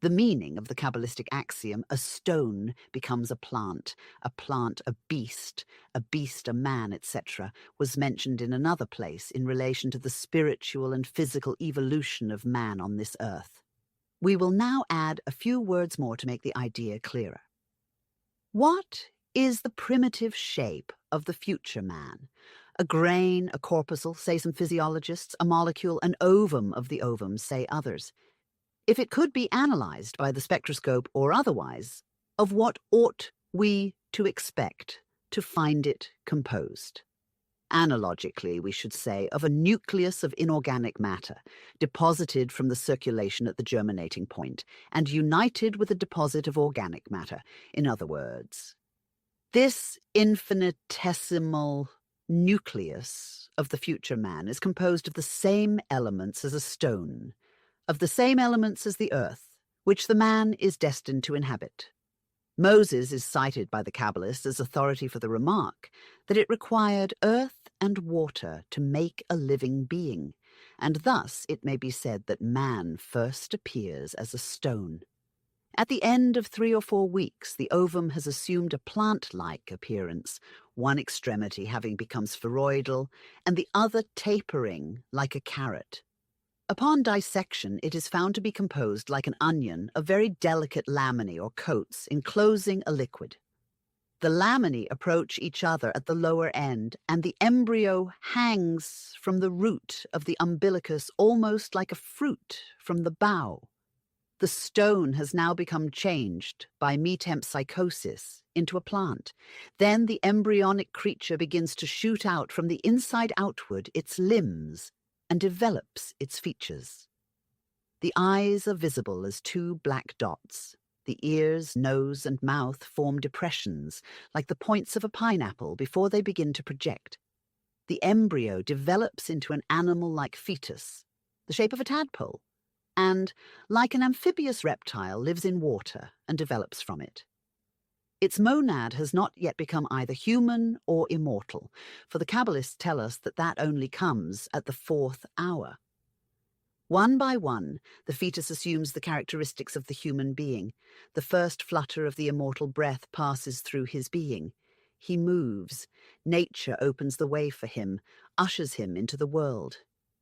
The meaning of the Kabbalistic axiom, a stone becomes a plant a beast a man, etc., was mentioned in another place in relation to the spiritual and physical evolution of man on this earth. We will now add a few words more to make the idea clearer. What is the primitive shape of the future man? A grain, a corpuscle, say some physiologists, a molecule, an ovum of the ovum, say others. If it could be analyzed by the spectroscope or otherwise, of what ought we to expect to find it composed? Analogically, we should say, of a nucleus of inorganic matter, deposited from the circulation at the germinating point, and united with a deposit of organic matter. In other words, this infinitesimal nucleus of the future man is composed of the same elements as a stone, of the same elements as the earth, which the man is destined to inhabit. Moses is cited by the Kabbalists as authority for the remark that it required earth and water to make a living being, and thus it may be said that man first appears as a stone. At the end of 3 or 4 weeks, the ovum has assumed a plant-like appearance, one extremity having become spheroidal and the other tapering like a carrot. Upon dissection, it is found to be composed like an onion of very delicate laminae or coats enclosing a liquid. The laminae approach each other at the lower end, and the embryo hangs from the root of the umbilicus almost like a fruit from the bough. The stone has now become changed by metempsychosis into a plant. Then the embryonic creature begins to shoot out from the inside outward its limbs and develops its features. The eyes are visible as 2 black dots. The ears, nose, and mouth form depressions, like the points of a pineapple before they begin to project. The embryo develops into an animal-like fetus, the shape of a tadpole, and, like an amphibious reptile, lives in water and develops from it. Its monad has not yet become either human or immortal, for the Kabbalists tell us that that only comes at the 4th hour. One by one, the fetus assumes the characteristics of the human being. The first flutter of the immortal breath passes through his being. He moves. Nature opens the way for him, ushers him into the world.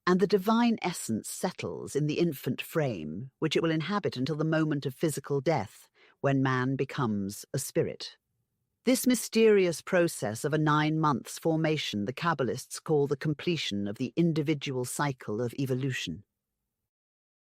And the divine essence settles in the infant frame, which it will inhabit until the moment of physical death, when man becomes a spirit. This mysterious process of a 9 months formation the Kabbalists call the completion of the individual cycle of evolution.